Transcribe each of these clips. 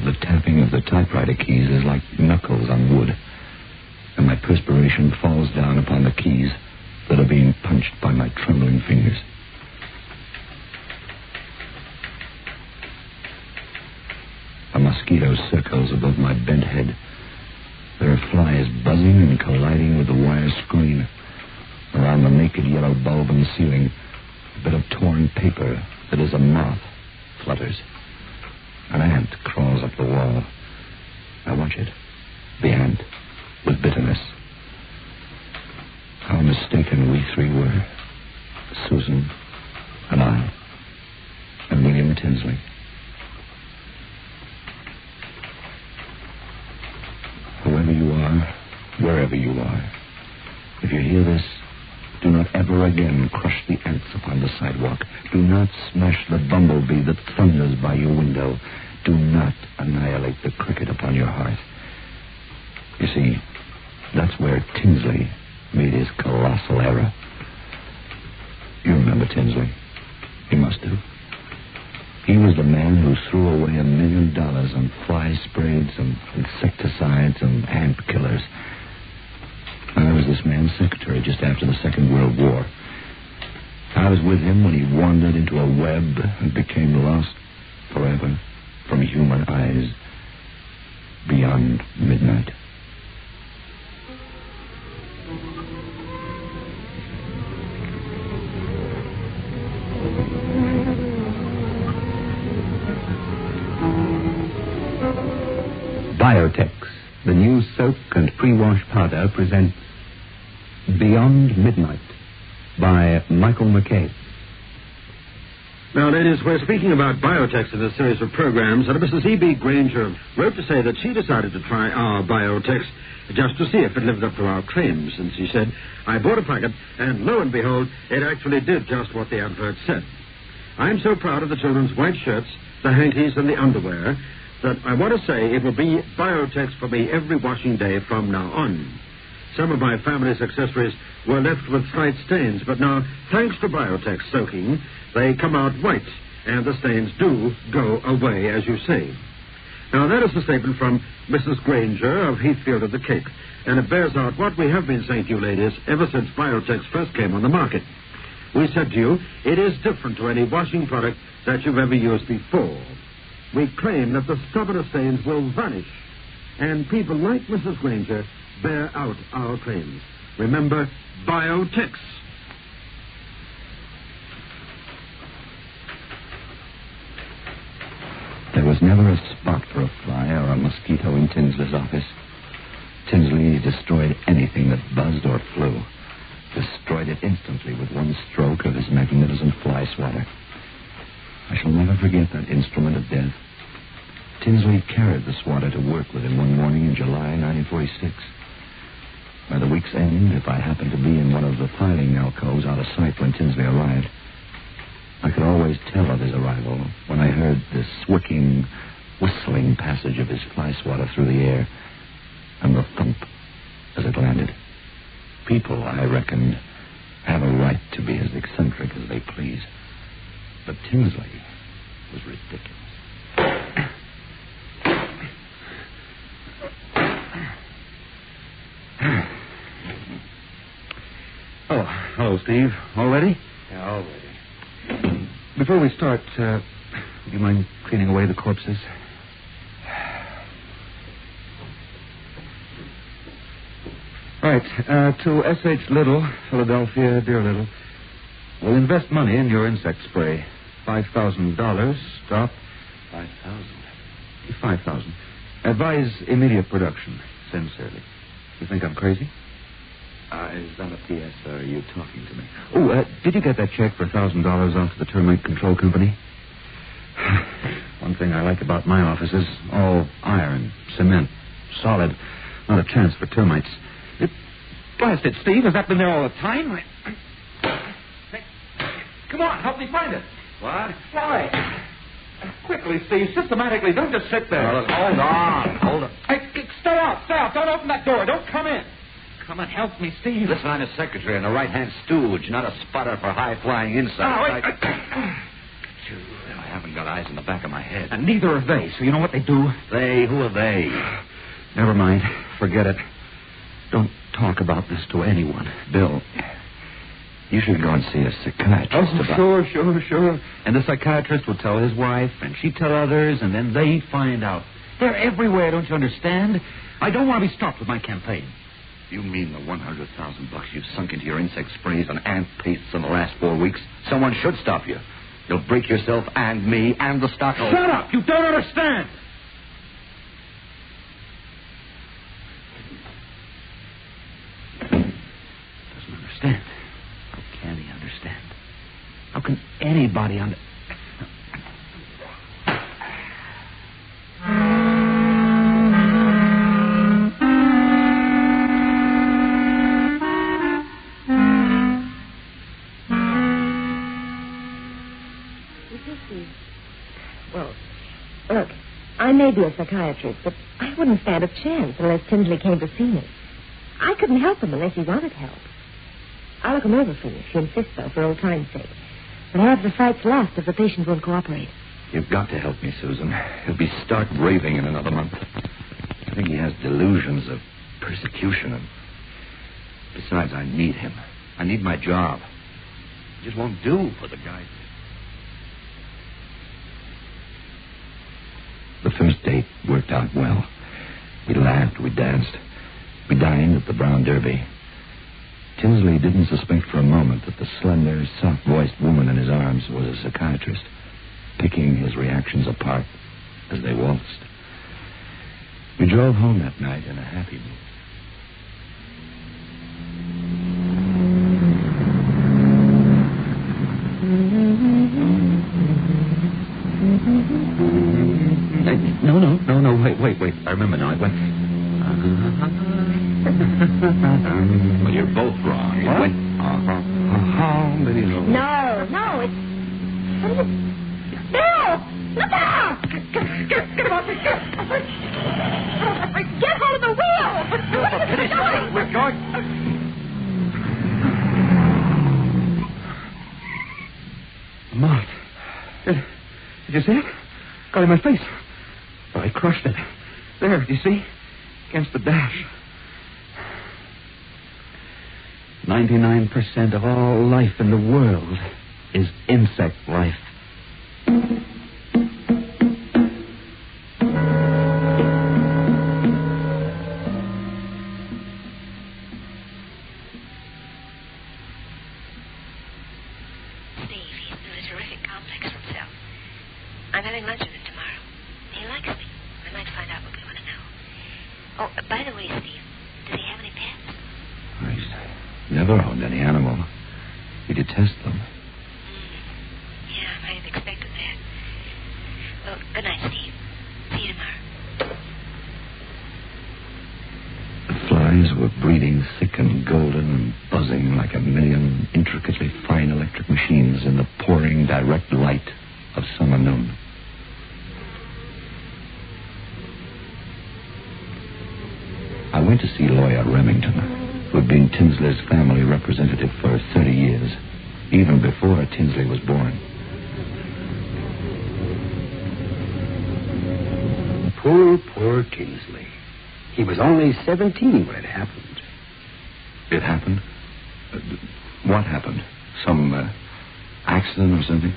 of the tapping of the typewriter keys is like knuckles on wood, and my perspiration falls down upon the keys that are being punched by my trembling fingers. A mosquito circles above my bent head. There are flies buzzing and colliding with the wire screen. Around the naked yellow bulb in the ceiling, a bit of torn paper that is a moth flutters. An ant crawls up the wall. I watch it, the ant, with bitterness. How mistaken we three were. Susan, and I, and William Tinsley. Whoever you are, wherever you are, if you hear this, do not ever again crush the ants upon the sidewalk. Do not smash the bumblebee that thunders by your window. Do not annihilate the cricket upon your hearth. You see, that's where Tinsley made his colossal error. You remember Tinsley. You must do. He was the man who threw away $1 million on fly sprays and insecticides and ant killers. I was this man's secretary just after the Second World War. I was with him when he wandered into a web and became lost forever from human eyes beyond midnight. Biotex, the new soap and pre-wash powder, presents Beyond Midnight by Michael McCabe. Now, ladies, we're speaking about Biotex in this series of programs, and Mrs. E.B. Granger wrote to say that she decided to try our Biotex just to see if it lived up to our claims. And she said, I bought a packet, and lo and behold, it actually did just what the advert said. I'm so proud of the children's white shirts, the hankies, and the underwear that I want to say it will be Biotex for me every washing day from now on. Some of my family's accessories were left with slight stains, but now, thanks to Biotex soaking, they come out white, and the stains do go away, as you say. Now, that is a statement from Mrs. Granger of Heathfield at the Cape, and it bears out what we have been saying to you, ladies, ever since Biotex first came on the market. We said to you, it is different to any washing product that you've ever used before. We claim that the stubborn stains will vanish, and people like Mrs. Granger bear out our claims. Remember, Biotex. There was never a spot for a fly or a mosquito in Tinsley's office. Tinsley destroyed anything that buzzed or flew. Destroyed it instantly with one stroke of his magnificent fly swatter. I shall never forget that instrument of death. Tinsley carried the swatter to work with him one morning in July 1946. By the week's end, if I happened to be in one of the filing alcoves out of sight when Tinsley arrived, I could always tell of his arrival when I heard the swicking, whistling passage of his fly swatter through the air and the thump as it landed. People, I reckoned, have a right to be as eccentric as they please. But Tinsley was ridiculous. Oh, hello, Steve. All ready? Yeah, all ready. Before we start, would you mind cleaning away the corpses? Right, to S.H. Little, Philadelphia, dear Little. We'll invest money in your insect spray. $5,000. Stop. 5,000. 5,000. Advise immediate production. Sincerely. You think I'm crazy? Is that a P.S. or are you talking to me? Oh, did you get that check for $1,000 onto the termite control company? One thing I like about my office is all iron, cement, solid. Not a chance for termites. Blast it, Steve. Has that been there all the time? Hey, come on, help me find it. What? Why? Quickly, Steve. Systematically. Don't just sit there. Well, hold on. Hey, stay out. Don't open that door. Don't come in. Come and help me, Steve. Listen, I'm a secretary and a right-hand stooge, not a spotter for high-flying insects. Oh, wait. haven't got eyes in the back of my head. And neither are they, so you know what they do? They? Who are they? Never mind. Forget it. Don't talk about this to anyone. Bill, you should go and see a psychiatrist about... Sure. And the psychiatrist will tell his wife, and she'd tell others, and then they'd find out. They're everywhere, don't you understand? I don't want to be stopped with my campaign. You mean the $100,000 you've sunk into your insect sprays and ant pastes in the last 4 weeks? Someone should stop you. You'll break yourself and me and the stockholders. Shut up! You don't understand! Doesn't understand. How can he understand? How can anybody understand? Well, look, I may be a psychiatrist, but I wouldn't stand a chance unless Tinsley came to see me. I couldn't help him unless he wanted help. I'll look him over for you if you insist, though, for old time's sake. But I'll have the fights last if the patient won't cooperate. You've got to help me, Susan. He'll be stark raving in another month. I think he has delusions of persecution. And besides, I need him. I need my job. It just won't do for the guy. The first date worked out well. We laughed, we danced. We dined at the Brown Derby. Tinsley didn't suspect for a moment that the slender, soft-voiced woman in his arms was a psychiatrist, picking his reactions apart as they waltzed. We drove home that night in a happy mood. No, wait. I remember now. It went... Well, you're both wrong. It went... No, it's... What is it? Bill! Look out! Get hold of the wheel! For pity's sake, we're going... Mart. Did you see it? Got in my face. I crushed it. There, do you see? Against the dash. 99% of all life in the world is insect life. I'm having lunch with him tomorrow. He likes me. I might find out what we want to know. Oh, by the way, Steve, does he have any pets? He's never owned any animal. He detests them. Yeah, I might have expected that. Well, good night, Steve. See you tomorrow. The flies were breeding thick and golden and buzzing like a million intricately fine electric machines in the pouring direct light of summer noon. I went to see Lawyer Remington, who had been Tinsley's family representative for 30 years, even before Tinsley was born. Poor Tinsley. He was only 17 when it happened. It happened? What happened? Some accident or something?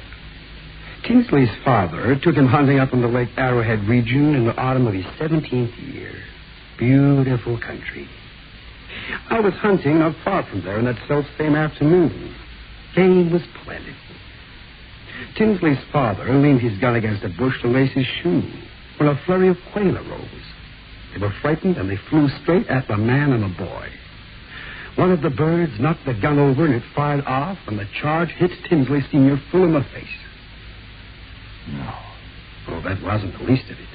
Tinsley's father took him hunting up in the Lake Arrowhead region in the autumn of his 17th year. Beautiful country. I was hunting not far from there in that self-same afternoon. Game was plentiful. Tinsley's father leaned his gun against a bush to lace his shoe when a flurry of quail arose. They were frightened and they flew straight at the man and the boy. One of the birds knocked the gun over and it fired off, and the charge hit Tinsley Sr. full in the face. No. Oh, that wasn't the least of it.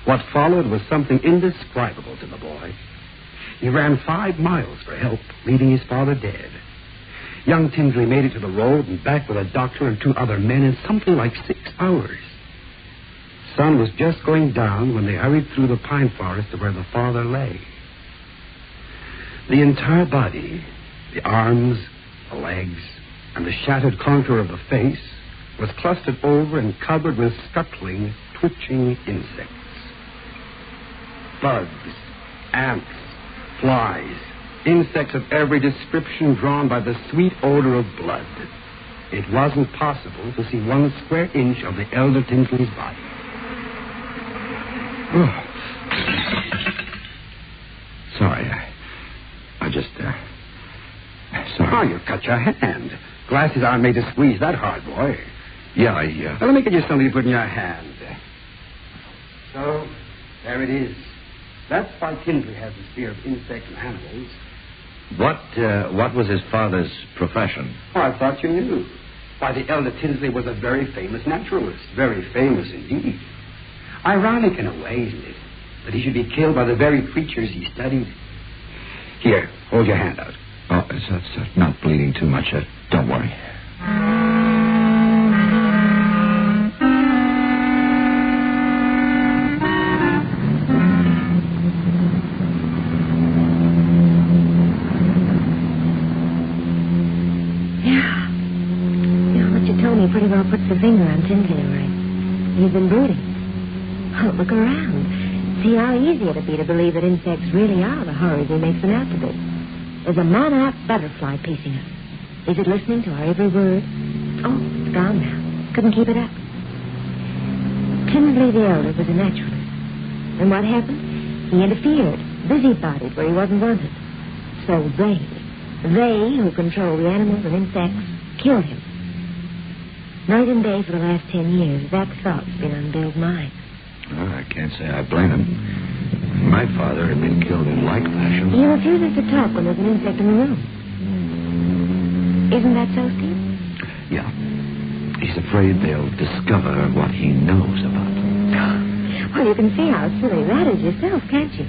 What followed was something indescribable to the boy. He ran 5 miles for help, leaving his father dead. Young Tinsley made it to the road and back with a doctor and 2 other men in something like 6 hours. The sun was just going down when they hurried through the pine forest to where the father lay. The entire body, the arms, the legs, and the shattered contour of the face was clustered over and covered with scuttling, twitching insects. Bugs, ants, flies, insects of every description drawn by the sweet odor of blood. It wasn't possible to see 1 square inch of the elder Tinsley's body. Oh. Sorry, I just, sorry. Oh, you cut your hand. Glasses aren't made to squeeze that hard, boy. Yeah, Well, let me get you something to put in your hand. So, there it is. That's why Tinsley has this fear of insects and animals. What was his father's profession? Oh, I thought you knew. Why, the elder Tinsley was a very famous naturalist. Very famous indeed. Ironic in a way, isn't it? That he should be killed by the very creatures he studied. Here, hold your hand out. Oh, it's not bleeding too much. Don't worry. Pretty well puts the finger on Tinsley, all right. He's been brooding. Oh, look around. See how easy it'd be to believe that insects really are the horrors he makes them out to be. There's a monarch butterfly piecing us. Is it listening to our every word? Oh, it's gone now. Couldn't keep it up. Tinsley the elder was a naturalist. And what happened? He interfered, busybodied where he wasn't wanted. So they who control the animals and insects, killed him. Night and day for the last 10 years, that thought's been on Bill's mind. Well, I can't say I blame him. My father had been killed in like fashion. He refuses to talk when there's an insect in the room. Isn't that so, Steve? Yeah. He's afraid they'll discover what he knows about them. Well, you can see how silly that is yourself, can't you?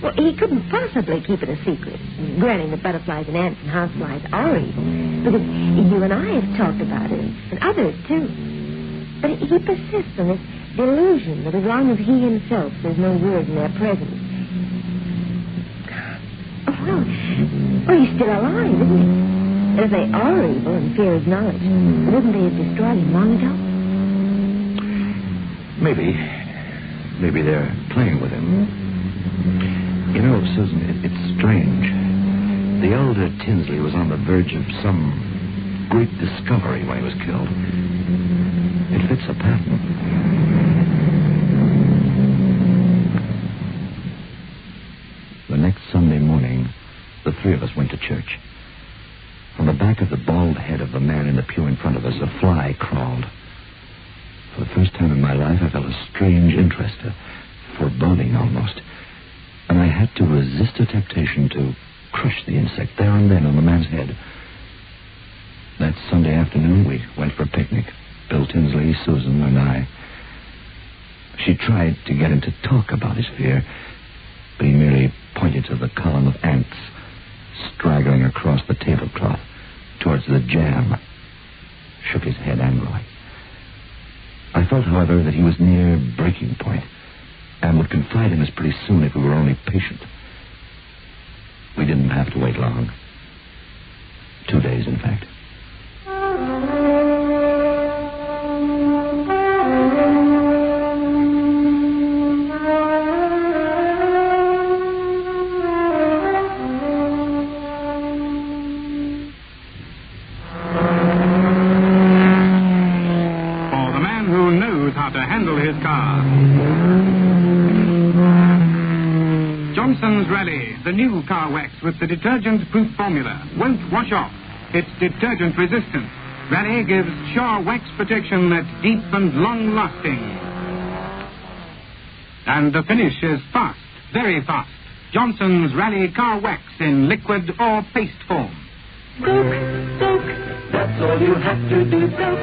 Well, he couldn't possibly keep it a secret, granting that butterflies and ants and houseflies are evil, because you and I have talked about it, and others, too. But he persists in this delusion that as long as he himself says no word in their presence... Well, he's still alive, isn't he? And if they are evil and fear his knowledge, wouldn't they have destroyed him long ago? Maybe they're playing with him. You know, Susan, it's strange. The elder Tinsley was on the verge of some great discovery when he was killed. It fits a pattern. The next Sunday morning, the 3 of us went to church. On the back of the bald head of the man in the pew in front of us, a fly crawled. For the first time in my life, I felt a strange interest, a foreboding almost. And I had to resist a temptation to crush the insect there and then on the man's head. That Sunday afternoon, we went for a picnic. Bill Tinsley, Susan, and I. She tried to get him to talk about his fear, but he merely pointed to the column of ants straggling across the tablecloth towards the jam, shook his head angrily. I felt, however, that he was near breaking point, and would confide in us pretty soon if we were only patient. We didn't have to wait long. 2 days, in fact. For the man who knows how to handle his car. Johnson's Rally, the new car wax with the detergent-proof formula, won't wash off. It's detergent resistant. Rally gives sure wax protection that's deep and long-lasting. And the finish is fast, very fast. Johnson's Rally car wax in liquid or paste form. Soak, soak, that's all you have to do. Soak,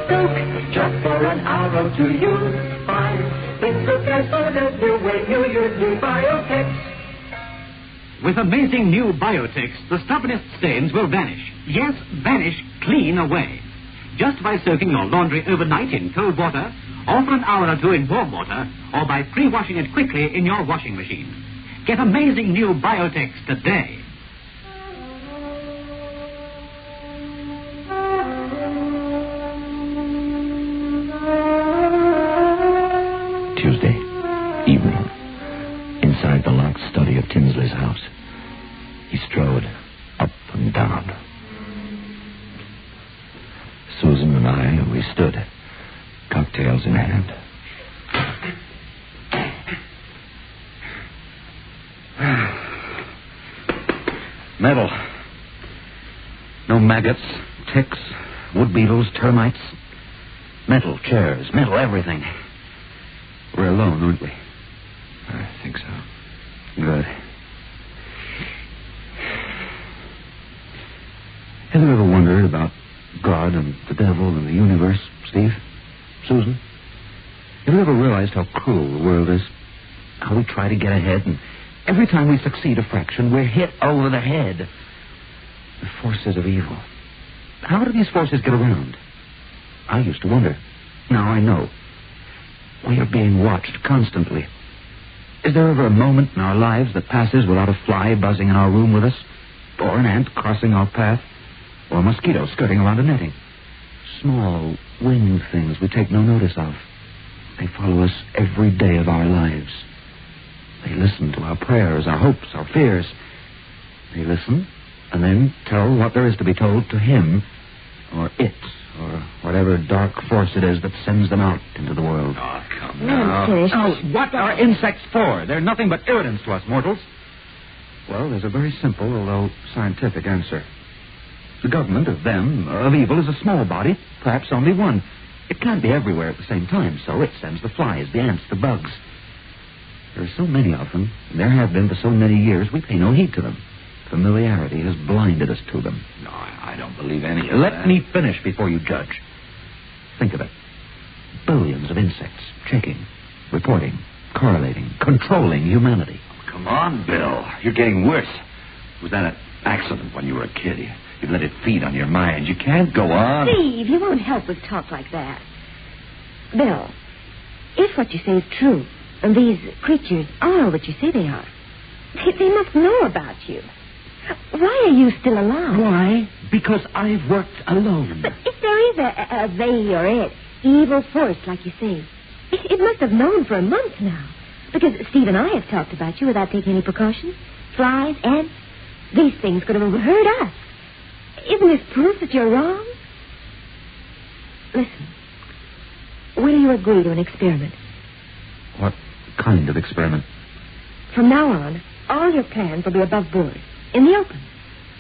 soak, just for an hour or two you'll find things look as good as new when you use new Biotex. With amazing new Biotex, the stubbornest stains will vanish. Yes, vanish clean away. Just by soaking your laundry overnight in cold water, or for an hour or two in warm water, or by pre-washing it quickly in your washing machine. Get amazing new Biotex today. stood, cocktails in hand. Metal. No maggots, ticks, wood beetles, termites. Metal chairs, metal everything. We're alone, aren't we? I think so. Good. Have you ever wondered about God and the devil and the universe, Steve? Susan? Have you ever realized how cruel the world is? How we try to get ahead, and every time we succeed a fraction, we're hit over the head. The forces of evil. How do these forces get around? I used to wonder. Now I know. We are being watched constantly. Is there ever a moment in our lives that passes without a fly buzzing in our room with us? Or an ant crossing our path? Or a mosquito skirting around a netting? Small, winged things we take no notice of. They follow us every day of our lives. They listen to our prayers, our hopes, our fears. They listen and then tell what there is to be told to him or it or whatever dark force it is that sends them out into the world. Oh, come Now. Finished. Oh, what are insects for? They're nothing but irritants to us mortals. Well, there's a very simple, although scientific answer. The government of evil, is a small body, perhaps only one. It can't be everywhere at the same time, so it sends the flies, the ants, the bugs. There are so many of them, and there have been for so many years, we pay no heed to them. Familiarity has blinded us to them. No, I don't believe any of Let that. me finish before you judge. Think of it. Billions of insects checking, reporting, correlating, controlling humanity. Come on, Bill. You're getting worse. Was that an accident when you were a kid? You let it feed on your mind. You can't go on. Steve, you won't help with talk like that. Bill, if what you say is true, and these creatures are what you say they are, they must know about you. Why are you still alive? Why? Because I've worked alone. But if there is a they or it, evil force, like you say, it must have known for a month now. Because Steve and I have talked about you without taking any precautions. Flies, ants, these things could have hurt us. Isn't this proof that you're wrong? Listen, will you agree to an experiment? What kind of experiment? From now on, all your plans will be above board, in the open.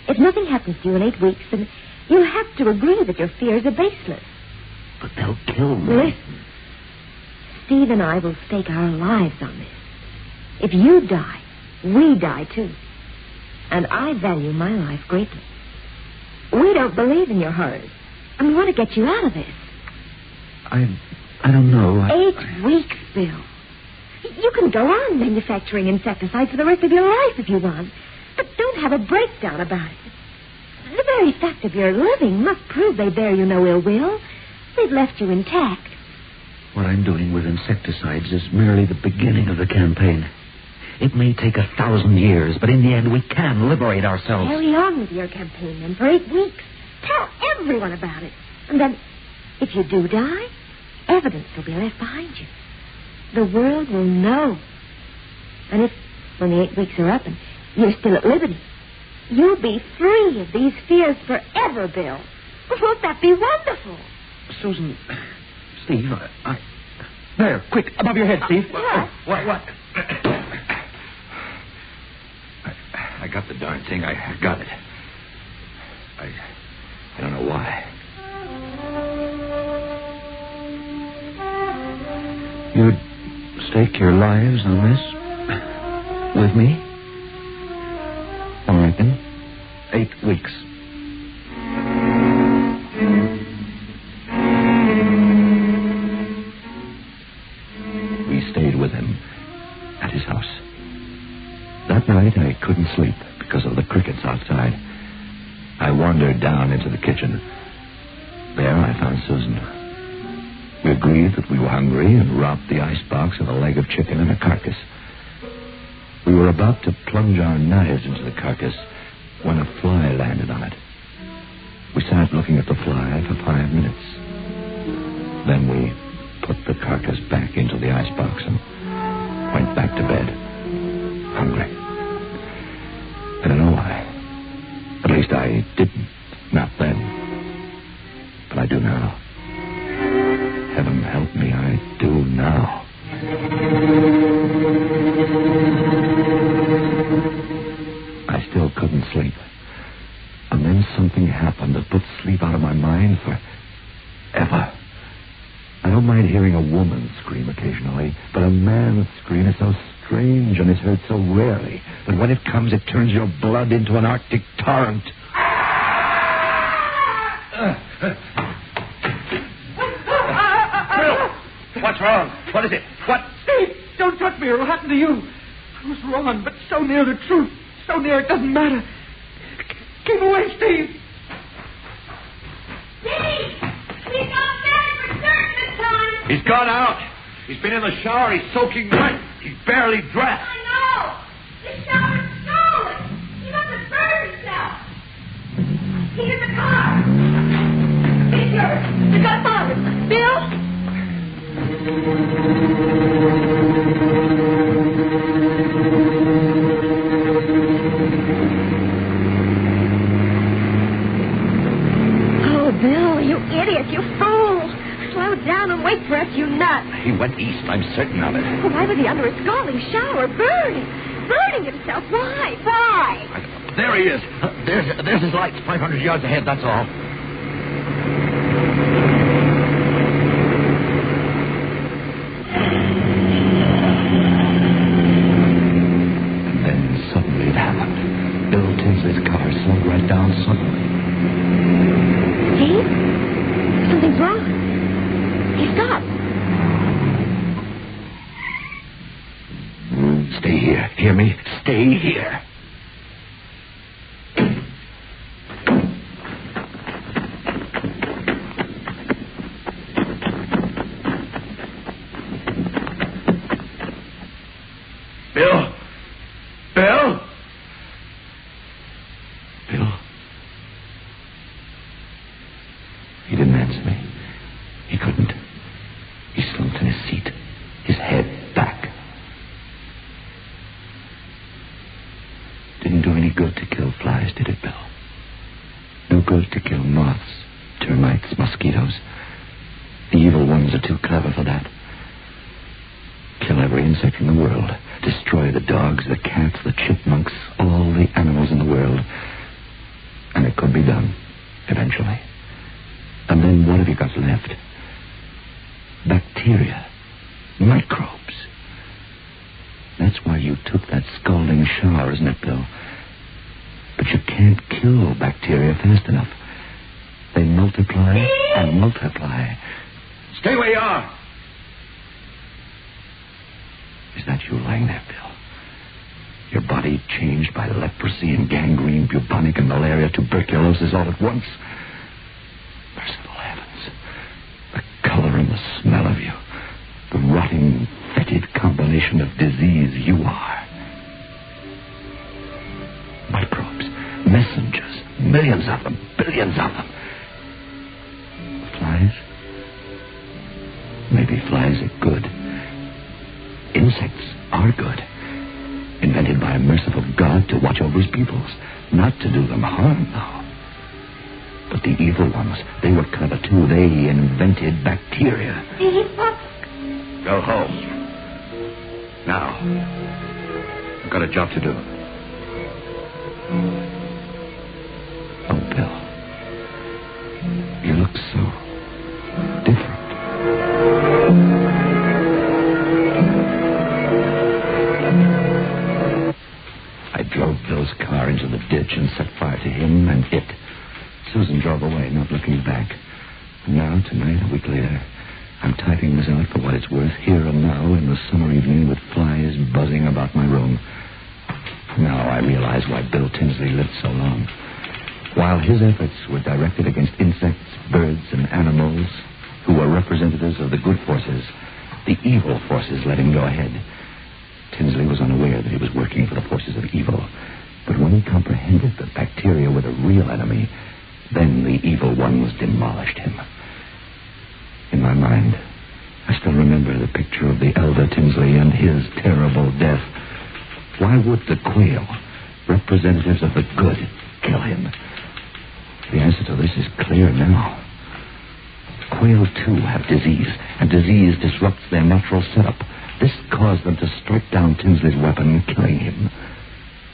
If nothing happens to you in 8 weeks, then you'll have to agree that your fears are baseless. But they'll kill me. Listen, Steve and I will stake our lives on this. If you die, we die too. And I value my life greatly. We don't believe in your horrors, and we want to get you out of this. I don't know. 8 weeks, Bill. You can go on manufacturing insecticides for the rest of your life if you want, but don't have a breakdown about it. The very fact of your living must prove they bear you no ill will. They've left you intact. What I'm doing with insecticides is merely the beginning of the campaign. It may take 1,000 years, but in the end we can liberate ourselves. Carry on with your campaign then for 8 weeks. Tell everyone about it. And then, if you do die, evidence will be left behind you. The world will know. And if, when the 8 weeks are up and you're still at liberty, you'll be free of these fears forever, Bill. Won't that be wonderful? Susan, Steve, I... There, quick, above your head, Steve. What? What? I got the darn thing. I got it. I don't know why. You'd stake your lives on this? With me? All right, then. 8 weeks. We stayed with him at his house. That night, I couldn't sleep because of the crickets outside. I wandered down into the kitchen. There, I found Susan. We agreed that we were hungry and robbed the icebox of a leg of chicken and a carcass. We were about to plunge our knives into the carcass when a fly landed on it. We sat looking at the fly for 5 minutes. Then we put the carcass back into the icebox and went back to bed, hungry. I don't know why. At least I didn't. Not then. But I do now. Heaven help me, I do now. I still couldn't sleep. And then something happened that put sleep out of my mind forever. I don't mind hearing a woman scream occasionally, but a man's scream is so strange and is heard so rarely that when it comes, it turns your blood into an Arctic torrent. Bill! What's wrong? What is it? What? Steve, don't touch me or it'll happen to you. I was wrong, but so near the truth. So near it doesn't matter. Keep away, Steve. Steve! He's not dead for certain this time. He's gone out. He's been in the shower. He's soaking wet. He's barely dressed. I know. The shower's stolen. He must have burned himself. He's in the car. He's yours. The Godfather. Bill? Oh, Bill, you idiot, you fool. Slow down and wait for us, you nut. He went east. I'm certain of it. Well, why was he under a scalding shower, burning himself? Why? Why? There he is. There's his lights. 500 yards ahead, that's all. And then suddenly it happened. Bill Tinsley's car slowed right down suddenly. Steve? Something's wrong. He stopped. Stay here. Hear me? Stay here. Bill? Bill? Bill? He didn't answer me. He couldn't. He slumped in his seat, his head back. Didn't do any good to kill flies, did it, Bill? No good to kill moths, termites, mosquitoes. The evil ones are too clever for that. Kill every insect in the world. Destroy the dogs, the cats, the chipmunks, all the animals in the world. And it could be done, eventually. And then what have you got left? Bacteria. Microbes. That's why you took that scalding shower, isn't it, Bill? But you can't kill bacteria fast enough. They multiply and multiply. Stay where you are. Is that you lying there, Bill? Your body changed by leprosy and gangrene, bubonic and malaria, tuberculosis all at once? Merciful heavens. The color and the smell of you. The rotting, fetid combination of disease you are. Microbes, messengers, millions of them, billions of them. Flies? Maybe flies are good. Insects are good. Invented by a merciful God to watch over his peoples, not to do them harm, though. But the evil ones, they were clever too. They invented bacteria. Go home. Now. I've got a job to do. Oh, Bill. You look so different. I drove Bill's car into the ditch and set fire to him and it. Susan drove away, not looking back. And now, tonight, a week later, I'm typing this out for what it's worth, here and now, in the summer evening, with flies buzzing about my room. Now I realize why Bill Tinsley lived so long. While his efforts were directed against insects, birds, and animals who were representatives of the good forces, the evil forces let him go ahead. Tinsley was unaware that he was working for the forces of evil. But when he comprehended that bacteria were the real enemy, then the evil one was demolished him. In my mind, I still remember the picture of the elder Tinsley and his terrible death. Why would the quail, representatives of the good, kill him? The answer to this is clear now. quail, too, have disease, and disease disrupts their natural setup. This caused them to strike down Tinsley's weapon, killing him.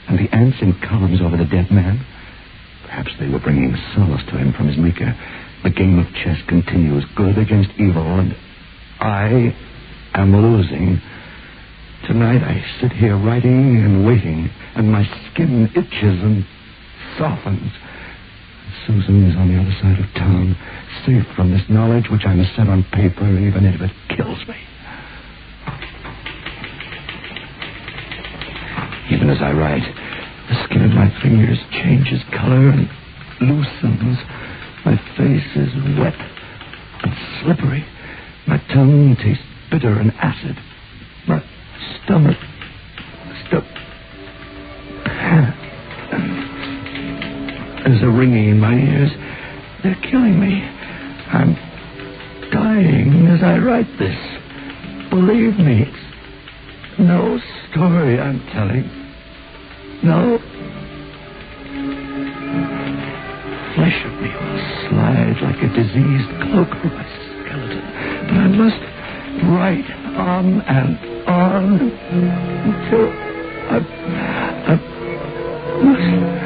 And the ants in columns over the dead man? Perhaps they were bringing solace to him from his maker. The game of chess continues, good against evil, and I am losing. Tonight I sit here writing and waiting, and my skin itches and softens. Susan is on the other side of town, safe from this knowledge which I must set on paper, even if it kills me. Even as I write, the skin of my fingers changes color and loosens. My face is wet and slippery. My tongue tastes bitter and acid. My stomach... There's a ringing in my ears. They're killing me. I'm dying as I write this. Believe me, it's no story I'm telling. No. Flesh of me will slide like a diseased cloak over my skeleton. But I must write on and on until I must...